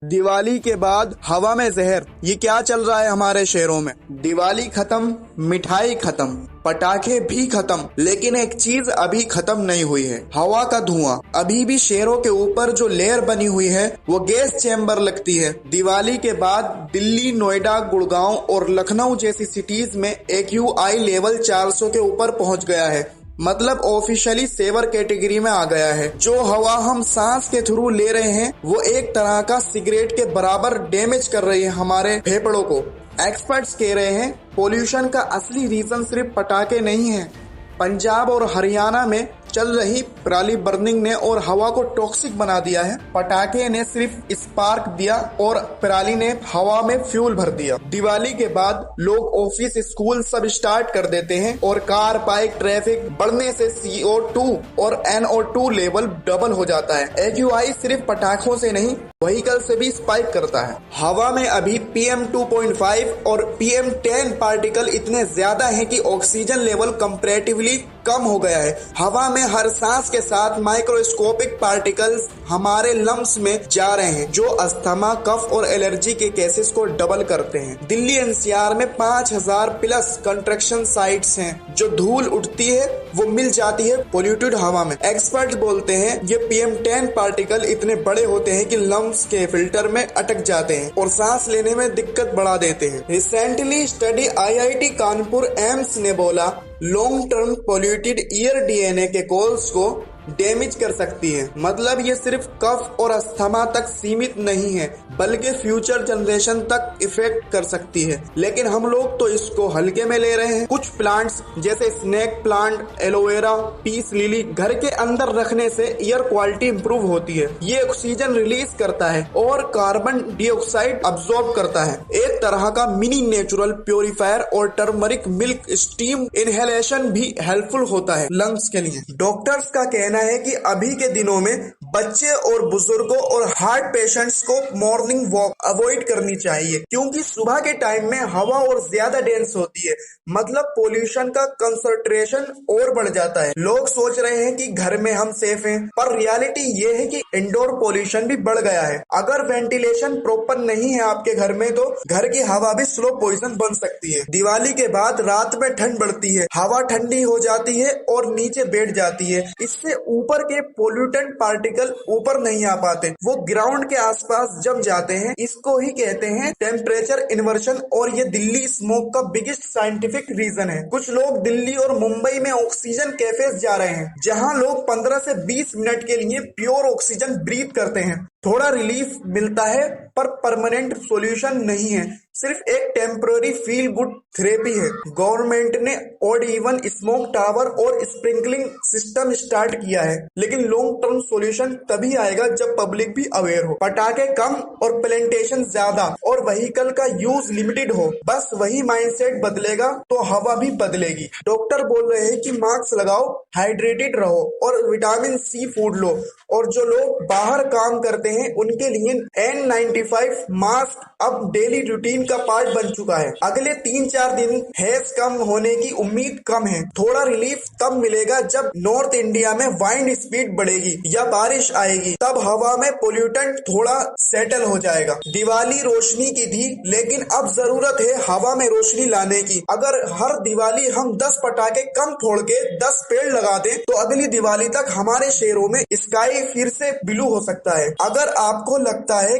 दिवाली के बाद हवा में जहर, ये क्या चल रहा है हमारे शहरों में। दिवाली खत्म, मिठाई खत्म, पटाखे भी खत्म, लेकिन एक चीज अभी खत्म नहीं हुई है, हवा का धुआं। अभी भी शहरों के ऊपर जो लेयर बनी हुई है वो गैस चैम्बर लगती है। दिवाली के बाद दिल्ली, नोएडा, गुड़गांव और लखनऊ जैसी सिटीज में AQI लेवल 400 के ऊपर पहुंच गया है। मतलब ऑफिशियली सेवर कैटेगरी में आ गया है। जो हवा हम सांस के थ्रू ले रहे हैं वो एक तरह का सिगरेट के बराबर डैमेज कर रही है हमारे फेफड़ों को। एक्सपर्ट्स कह रहे हैं पोल्यूशन का असली रीजन सिर्फ पटाखे नहीं है। पंजाब और हरियाणा में चल रही पराली बर्निंग ने और हवा को टॉक्सिक बना दिया है। पटाखे ने सिर्फ स्पार्क दिया और पराली ने हवा में फ्यूल भर दिया। दिवाली के बाद लोग ऑफिस, स्कूल सब स्टार्ट कर देते हैं और कार, बाइक, ट्रैफिक बढ़ने से CO2 और NO2 लेवल डबल हो जाता है। AQI सिर्फ पटाखों से नहीं, व्हीकल से भी स्पाइक करता है। हवा में अभी PM2.5 और PM10 पार्टिकल इतने ज्यादा हैं कि ऑक्सीजन लेवल कंपैरेटिवली कम हो गया है। हवा में हर सांस के साथ माइक्रोस्कोपिक पार्टिकल्स हमारे लंग्स में जा रहे हैं, जो अस्थमा, कफ और एलर्जी के केसेस को डबल करते हैं। दिल्ली NCR में 5000 प्लस कंस्ट्रक्शन साइट्स हैं। जो धूल उठती है वो मिल जाती है पोल्यूटेड हवा में। एक्सपर्ट बोलते हैं ये PM10 पार्टिकल इतने बड़े होते हैं कि लंग्स के फिल्टर में अटक जाते हैं और सांस लेने में दिक्कत बढ़ा देते हैं। Recently study IIT Kanpur AIIMS ने बोला long term polluted year DNA के कोल्स को डैमेज कर सकती है। मतलब ये सिर्फ कफ और अस्थमा तक सीमित नहीं है, बल्कि फ्यूचर जनरेशन तक इफेक्ट कर सकती है। लेकिन हम लोग तो इसको हल्के में ले रहे हैं। कुछ प्लांट्स जैसे snake plant, aloe vera, peace lily घर के अंदर रखने से एयर क्वालिटी इंप्रूव होती है। ये ऑक्सीजन रिलीज करता है और कार्बन डाइऑक्साइड अब्सॉर्ब करता है। एक तरह का मिनी नेचुरल प्योरीफायर। और टर्मरिक मिल्क स्टीम इनहेलेशन भी हेल्पफुल होता है लंग्स के लिए। डॉक्टर्स का कहना है कि अभी के दिनों में बच्चे और बुजुर्गों और हार्ट पेशेंट्स को मॉर्निंग वॉक अवॉइड करनी चाहिए, क्योंकि सुबह के टाइम में हवा और ज्यादा डेंस होती है। मतलब पोल्यूशन का कंसंट्रेशन और बढ़ जाता है। लोग सोच रहे हैं कि घर में हम सेफ हैं, पर रियलिटी ये है कि इंडोर पोल्यूशन भी बढ़ गया है। अगर वेंटिलेशन प्रॉपर नहीं है आपके घर में तो घर की हवा भी स्लो पॉइजन बन सकती है। दिवाली के बाद रात में ठंड बढ़ती है, हवा ठंडी हो जाती है और नीचे बैठ जाती है। इससे ऊपर के पोल्यूटेंट पार्टिकल ऊपर नहीं आ पाते, वो ग्राउंड के आसपास जम जाते हैं। इसको ही कहते हैं टेम्परेचर इन्वर्शन, और ये दिल्ली स्मोक का बिगेस्ट साइंटिफिक रीजन है। कुछ लोग दिल्ली और मुंबई में ऑक्सीजन कैफेज जा रहे हैं, जहां लोग 15 से 20 मिनट के लिए प्योर ऑक्सीजन ब्रीथ करते हैं। थोड़ा रिलीफ मिलता है, पर परमानेंट सॉल्यूशन नहीं है, सिर्फ एक टेम्पररी फील गुड थेरेपी है। गवर्नमेंट ने ऑड इवन स्मोक टावर और स्प्रिंकलिंग सिस्टम स्टार्ट किया है, लेकिन लॉन्ग टर्म सॉल्यूशन तभी आएगा जब पब्लिक भी अवेयर हो, पटाखे कम और प्लांटेशन ज्यादा और व्हीकल का यूज लिमिटेड हो। बस वही माइंडसेट बदलेगा तो हवा भी बदलेगी। डॉक्टर बोल रहे हैं कि मास्क लगाओ, हाइड्रेटेड रहो और विटामिन C फूड लो। और जो लोग बाहर काम करते हैं उनके लिए N95 मास्क अब डेली रूटीन का पार्ट बन चुका है। अगले 3-4 दिन हैज कम होने की उम्मीद कम है। थोड़ा रिलीफ तब मिलेगा जब नॉर्थ इंडिया में वाइंड स्पीड बढ़ेगी या बारिश आएगी, तब हवा में पोल्यूटेंट थोड़ा सेटल हो जाएगा। दिवाली रोशनी की थी, लेकिन अब जरूरत है हवा में रोशनी लाने की। अगर हर दिवाली हम 10 पटाखे कम फोड़ के 10 पेड़ लगा दें तो अगली दिवाली तक हमारे शहरों में स्काई फिर से ब्लू हो सकता है। अगर आपको लगता है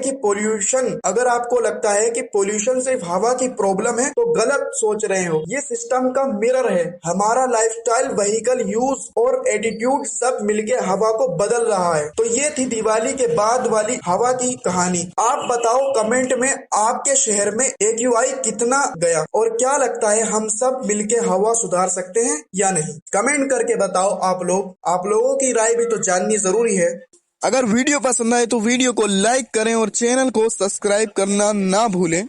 कि पोल्यूशन सिर्फ हवा की प्रॉब्लम है तो गलत सोच रहे हो। ये सिस्टम का मिरर है। हमारा लाइफस्टाइल, व्हीकल यूज और एटीट्यूड सब मिलके हवा को बदल रहा है। तो ये थी दिवाली के बाद वाली हवा की कहानी। आप बताओ कमेंट में आपके शहर में AQI कितना गया और क्या लगता है हम सब मिलके हवा सुधार सकते हैं या नहीं। कमेंट करके बताओ आप लोगों की राय भी तो जाननी जरूरी है। अगर वीडियो पसंद आए तो वीडियो को लाइक करें और चैनल को सब्सक्राइब करना ना भूलें।